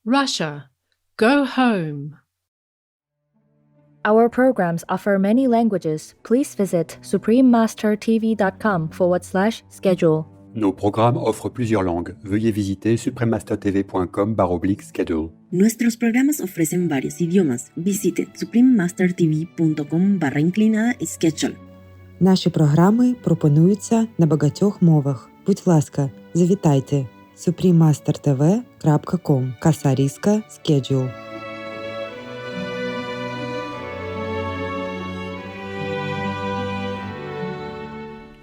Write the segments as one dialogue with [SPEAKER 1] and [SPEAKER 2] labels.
[SPEAKER 1] Russia, go home.
[SPEAKER 2] Our programs offer many languages. Please visit suprememastertv.com/schedule.
[SPEAKER 3] Nos programmes offrent plusieurs langues. Veuillez visiter suprememastertv.com/schedule.
[SPEAKER 4] Nuestros programas ofrecen varios idiomas. Visite suprememastertv.com/schedule.
[SPEAKER 5] Наші програми пропонуються на багатьох мовах. Будь ласка, завітайте suprememastertv.com/schedule.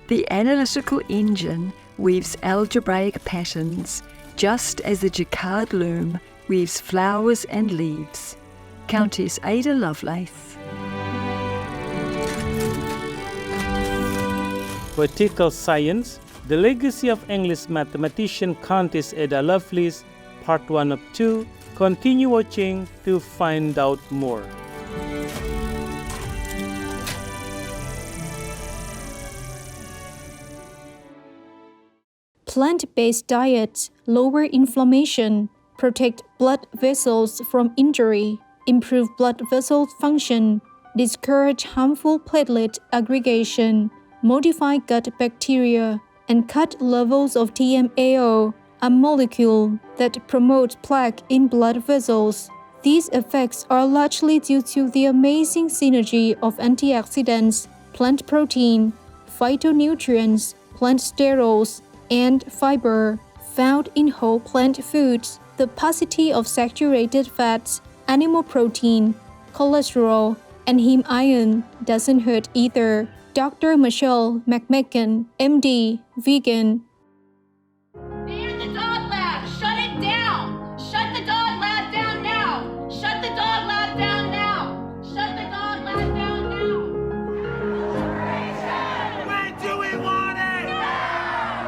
[SPEAKER 6] The analytical engine weaves algebraic patterns, just as the jacquard loom weaves flowers and leaves. Countess Ada Lovelace.
[SPEAKER 7] Poetical Science, The Legacy of English Mathematician Countess Ada Lovelace, Part 1 of 2. Continue watching to find out more.
[SPEAKER 8] Plant-based diets lower inflammation, protect blood vessels from injury, improve blood vessel function, discourage harmful platelet aggregation, modify gut bacteria, and cut levels of TMAO, a molecule that promotes plaque in blood vessels. These effects are largely due to the amazing synergy of antioxidants, plant protein, phytonutrients, plant sterols, and fiber found in whole plant foods. The paucity of saturated fats, animal protein, cholesterol, and heme iron doesn't hurt either. Dr. Michelle McMacken, MD, vegan.
[SPEAKER 9] Man the dog lab! Shut it down! Shut the dog lab down now! Shut the dog lab down now! Shut the dog lab down now!
[SPEAKER 10] When do we want it? Now!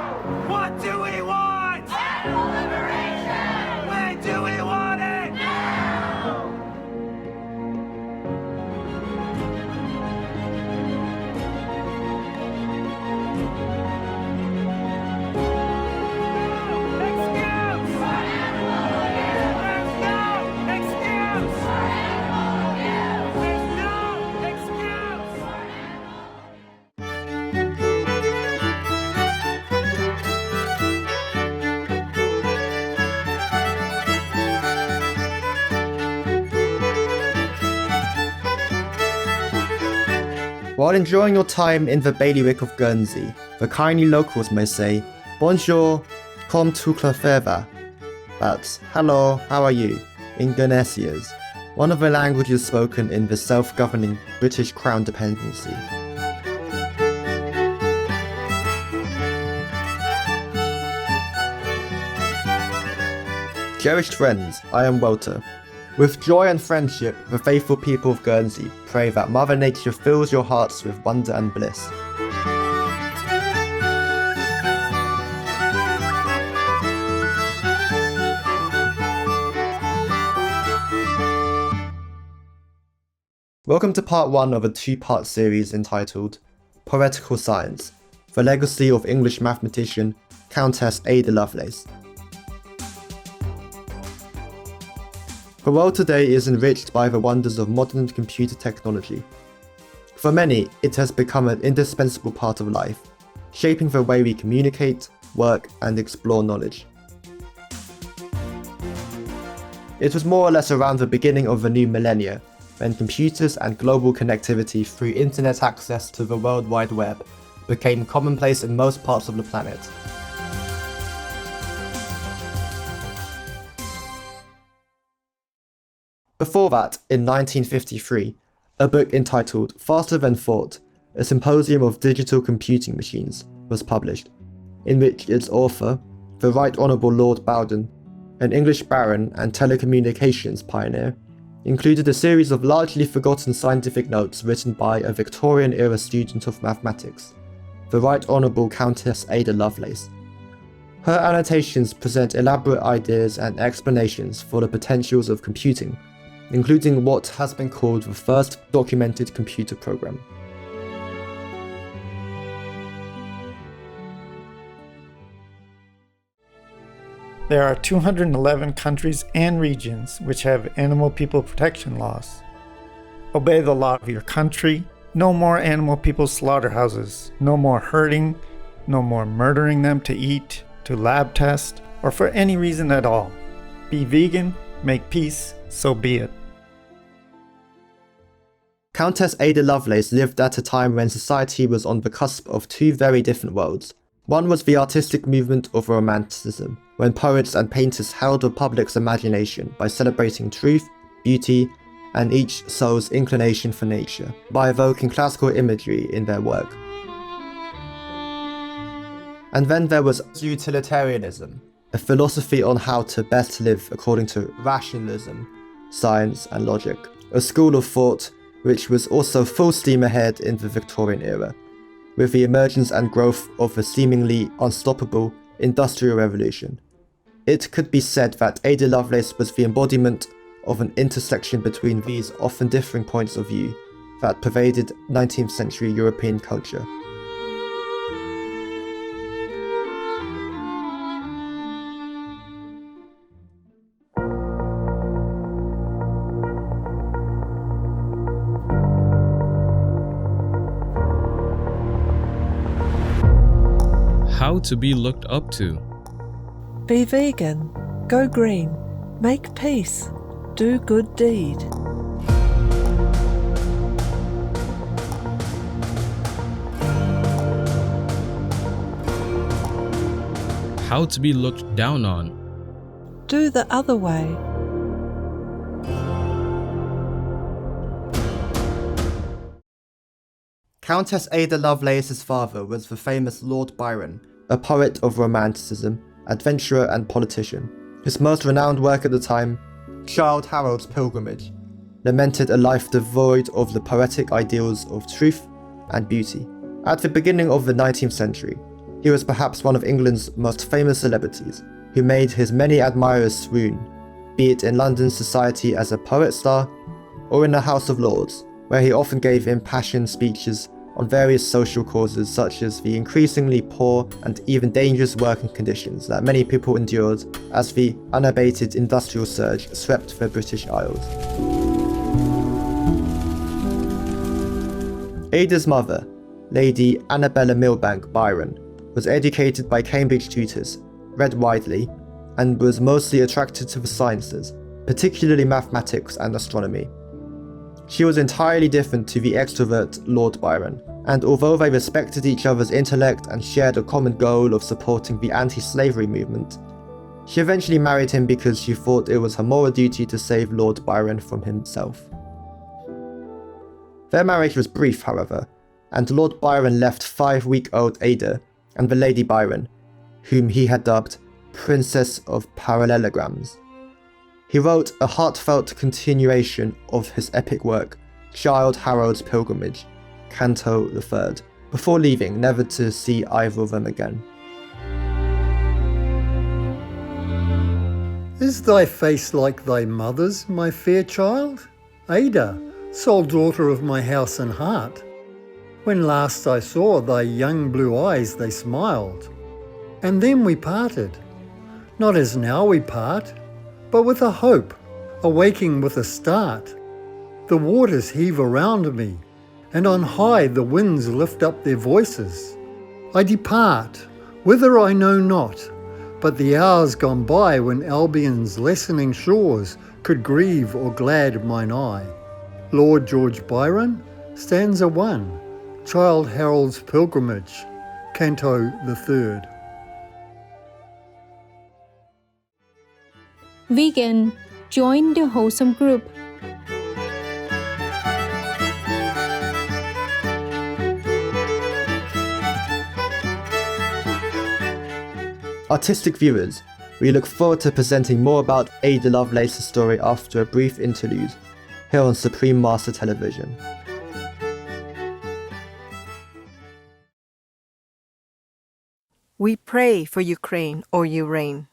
[SPEAKER 10] What do we want?
[SPEAKER 9] Animal liberation!
[SPEAKER 10] When do we want it?
[SPEAKER 9] Now!
[SPEAKER 11] While enjoying your time in the bailiwick of Guernsey, the kindly locals may say, Bonjour, comme tout le faire, but hello, how are you, in Guernesias, one of the languages spoken in the self-governing British Crown dependency. Cherished friends, I am Walter. With joy and friendship, the faithful people of Guernsey pray that Mother Nature fills your hearts with wonder and bliss. Welcome to part 1 of a 2-part series entitled Poetical Science, The Legacy of English Mathematician Countess Ada Lovelace. The world today is enriched by the wonders of modern computer technology. For many, it has become an indispensable part of life, shaping the way we communicate, work, and explore knowledge. It was more or less around the beginning of the new millennia when computers and global connectivity through internet access to the World Wide Web became commonplace in most parts of the planet. Before that, in 1953, a book entitled Faster Than Thought, a symposium of digital computing machines, was published, in which its author, the Right Honourable Lord Bowden, an English baron and telecommunications pioneer, included a series of largely forgotten scientific notes written by a Victorian-era student of mathematics, the Right Honourable Countess Ada Lovelace. Her annotations present elaborate ideas and explanations for the potentials of computing, including what has been called the first documented computer program.
[SPEAKER 12] There are 211 countries and regions which have animal people protection laws. Obey the law of your country. No more animal people slaughterhouses. No more hurting. No more murdering them to eat, to lab test, or for any reason at all. Be vegan, make peace, so be it.
[SPEAKER 11] Countess Ada Lovelace lived at a time when society was on the cusp of two very different worlds. One was the artistic movement of Romanticism, when poets and painters held the public's imagination by celebrating truth, beauty, and each soul's inclination for nature, by evoking classical imagery in their work. And then there was utilitarianism, a philosophy on how to best live according to rationalism, science, and logic, a school of thought which was also full steam ahead in the Victorian era, with the emergence and growth of a seemingly unstoppable Industrial Revolution. It could be said that Ada Lovelace was the embodiment of an intersection between these often differing points of view that pervaded 19th century European culture.
[SPEAKER 13] How to be looked up to.
[SPEAKER 14] Be vegan, go green, make peace, do good deed.
[SPEAKER 13] How to be looked down on.
[SPEAKER 14] Do the other way.
[SPEAKER 11] Countess Ada Lovelace's father was the famous Lord Byron, a poet of Romanticism, adventurer and politician. His most renowned work at the time, Childe Harold's Pilgrimage, lamented a life devoid of the poetic ideals of truth and beauty. At the beginning of the 19th century, he was perhaps one of England's most famous celebrities, who made his many admirers swoon, be it in London society as a poet star, or in the House of Lords, where he often gave impassioned speeches on various social causes such as the increasingly poor and even dangerous working conditions that many people endured as the unabated industrial surge swept the British Isles. Ada's mother, Lady Annabella Milbank Byron, was educated by Cambridge tutors, read widely, and was mostly attracted to the sciences, particularly mathematics and astronomy. She was entirely different to the extrovert Lord Byron, and although they respected each other's intellect and shared a common goal of supporting the anti-slavery movement, she eventually married him because she thought it was her moral duty to save Lord Byron from himself. Their marriage was brief, however, and Lord Byron left 5-week-old Ada and the Lady Byron, whom he had dubbed Princess of Parallelograms. He wrote a heartfelt continuation of his epic work, Childe Harold's Pilgrimage, Canto III, before leaving, never to see either of them again.
[SPEAKER 15] Is thy face like thy mother's, my fair child? Ada, sole daughter of my house and heart. When last I saw thy young blue eyes, they smiled. And then we parted. Not as now we part, but with a hope, awaking with a start. The waters heave around me, and on high the winds lift up their voices. I depart, whither I know not, but the hours gone by when Albion's lessening shores could grieve or glad mine eye. Lord George Byron, stanza 1, Childe Harold's Pilgrimage, Canto III.
[SPEAKER 8] Vegan, join the wholesome group.
[SPEAKER 11] Artistic viewers, we look forward to presenting more about Ada Lovelace's story after a brief interlude, here on Supreme Master Television.
[SPEAKER 16] We pray for Ukraine, or you reign.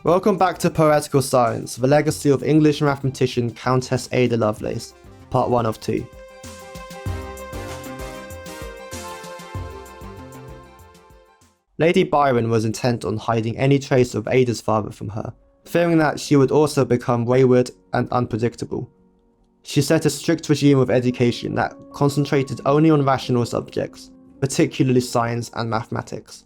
[SPEAKER 11] Welcome back to Poetical Science, the legacy of English mathematician Countess Ada Lovelace, part 1 of 2. Lady Byron was intent on hiding any trace of Ada's father from her, fearing that she would also become wayward and unpredictable. She set a strict regime of education that concentrated only on rational subjects, particularly science and mathematics.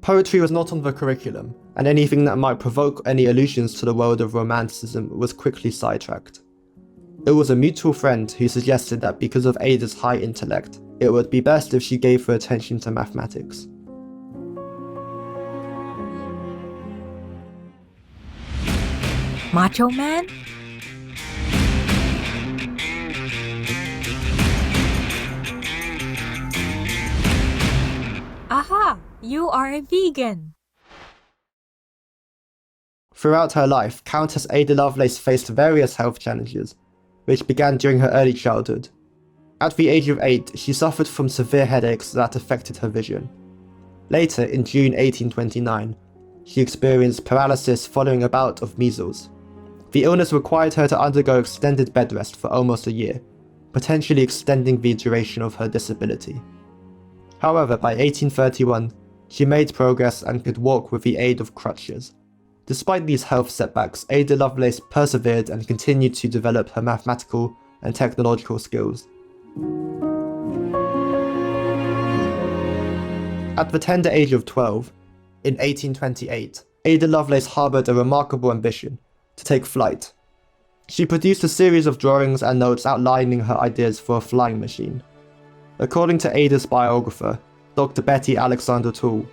[SPEAKER 11] Poetry was not on the curriculum, and anything that might provoke any allusions to the world of Romanticism was quickly sidetracked. It was a mutual friend who suggested that because of Ada's high intellect, it would be best if she gave her attention to mathematics.
[SPEAKER 17] Macho Man? Aha! You are a vegan!
[SPEAKER 11] Throughout her life, Countess Ada Lovelace faced various health challenges, which began during her early childhood. At the age of 8, she suffered from severe headaches that affected her vision. Later, in June 1829, she experienced paralysis following a bout of measles. The illness required her to undergo extended bed rest for almost a year, potentially extending the duration of her disability. However, by 1831, she made progress and could walk with the aid of crutches. Despite these health setbacks, Ada Lovelace persevered and continued to develop her mathematical and technological skills. At the tender age of 12, in 1828, Ada Lovelace harboured a remarkable ambition to take flight. She produced a series of drawings and notes outlining her ideas for a flying machine. According to Ada's biographer, Dr. Betty Alexander Toole,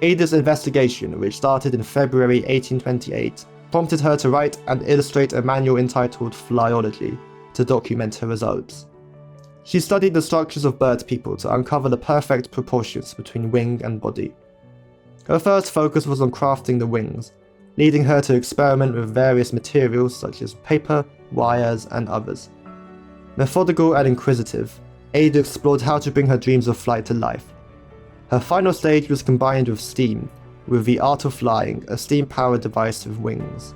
[SPEAKER 11] Ada's investigation, which started in February 1828, prompted her to write and illustrate a manual entitled Flyology to document her results. She studied the structures of bird people to uncover the perfect proportions between wing and body. Her first focus was on crafting the wings, leading her to experiment with various materials such as paper, wires, and others. Methodical and inquisitive, Ada explored how to bring her dreams of flight to life. Her final stage was combined with steam, with the art of flying, a steam-powered device with wings.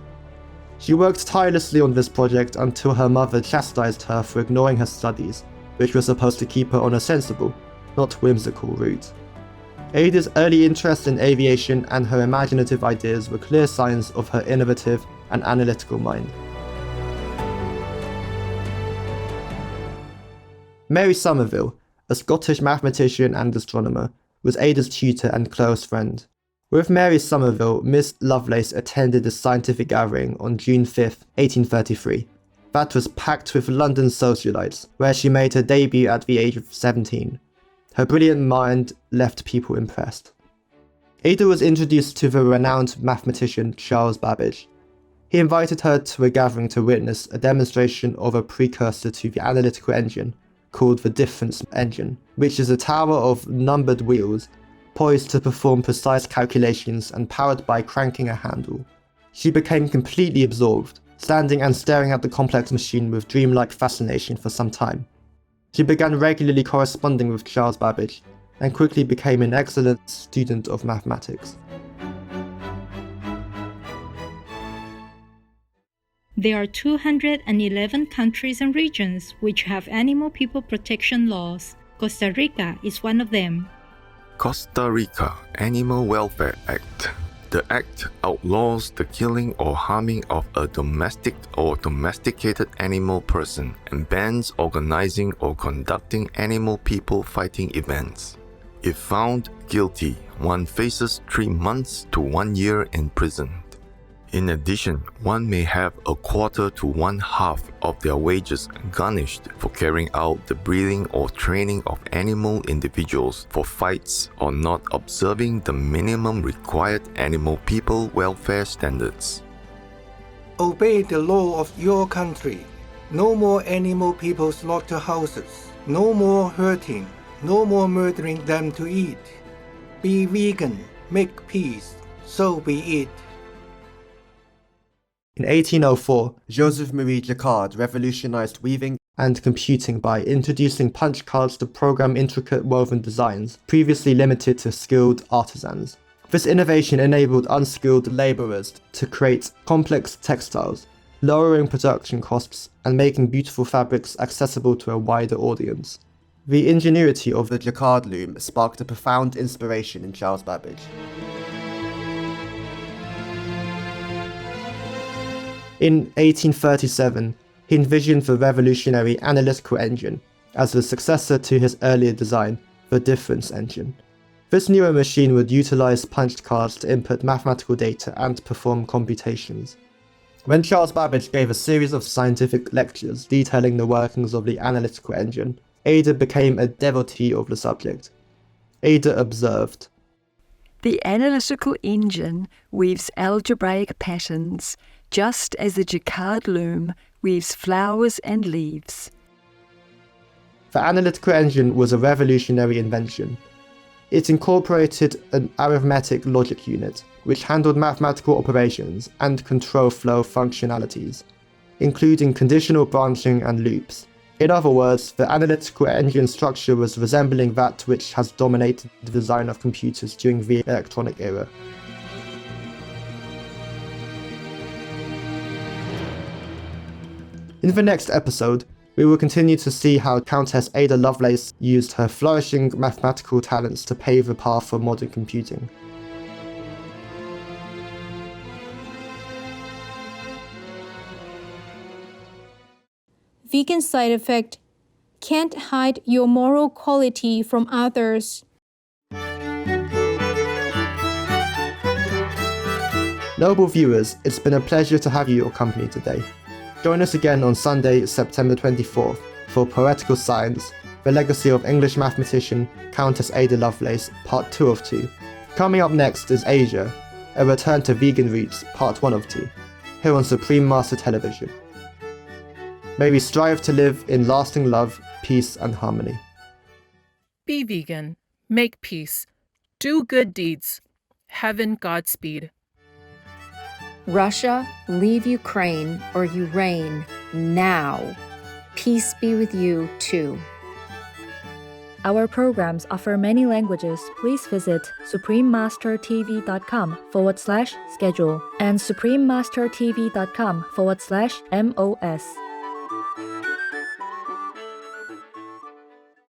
[SPEAKER 11] She worked tirelessly on this project until her mother chastised her for ignoring her studies, which were supposed to keep her on a sensible, not whimsical route. Ada's early interest in aviation and her imaginative ideas were clear signs of her innovative and analytical mind. Mary Somerville, a Scottish mathematician and astronomer, was Ada's tutor and close friend. With Mary Somerville, Miss Lovelace attended a scientific gathering on June 5, 1833. That was packed with London socialites, where she made her debut at the age of 17. Her brilliant mind left people impressed. Ada was introduced to the renowned mathematician Charles Babbage. He invited her to a gathering to witness a demonstration of a precursor to the analytical engine, called the difference engine, which is a tower of numbered wheels poised to perform precise calculations and powered by cranking a handle. She became completely absorbed, standing and staring at the complex machine with dreamlike fascination for some time. She began regularly corresponding with Charles Babbage and quickly became an excellent student of mathematics.
[SPEAKER 8] There are 211 countries and regions which have animal people protection laws. Costa Rica is one of them.
[SPEAKER 18] Costa Rica Animal Welfare Act. The act outlaws the killing or harming of a domestic or domesticated animal person and bans organizing or conducting animal people fighting events. If found guilty, one faces 3 months to 1 year in prison. In addition, one may have a quarter to 1/2 of their wages garnished for carrying out the breeding or training of animal individuals for fights or not observing the minimum required animal people welfare standards.
[SPEAKER 10] Obey the law of your country. No more animal people slaughterhouses. No more hurting. No more murdering them to eat. Be vegan. Make peace. So be it.
[SPEAKER 11] In 1804, Joseph-Marie Jacquard revolutionized weaving and computing by introducing punch cards to program intricate woven designs previously limited to skilled artisans. This innovation enabled unskilled laborers to create complex textiles, lowering production costs and making beautiful fabrics accessible to a wider audience. The ingenuity of the jacquard loom sparked a profound inspiration in Charles Babbage. In 1837, he envisioned the revolutionary analytical engine as the successor to his earlier design, the difference engine. This newer machine would utilize punched cards to input mathematical data and perform computations. When Charles Babbage gave a series of scientific lectures detailing the workings of the analytical engine, Ada became a devotee of the subject. Ada observed,
[SPEAKER 6] "The analytical engine weaves algebraic patterns, just as the jacquard loom weaves flowers and leaves."
[SPEAKER 11] The analytical engine was a revolutionary invention. It incorporated an arithmetic logic unit, which handled mathematical operations and control flow functionalities, including conditional branching and loops. In other words, the analytical engine structure was resembling that which has dominated the design of computers during the electronic era. In the next episode, we will continue to see how Countess Ada Lovelace used her flourishing mathematical talents to pave the path for modern computing.
[SPEAKER 8] Vegan side effect: can't hide your moral quality from others.
[SPEAKER 11] Noble viewers, it's been a pleasure to have you accompany today. Join us again on Sunday, September 24th for Poetical Science, The Legacy of English Mathematician Countess Ada Lovelace, Part 2 of 2. Coming up next is Asia, A Return to Vegan Roots, Part 1 of 2, here on Supreme Master Television. May we strive to live in lasting love, peace and harmony.
[SPEAKER 19] Be vegan, make peace, do good deeds. Heaven Godspeed.
[SPEAKER 2] Russia, leave Ukraine or you reign now. Peace be with you too. Our programs offer many languages. Please visit suprememastertv.com/schedule and suprememastertv.com/MOS.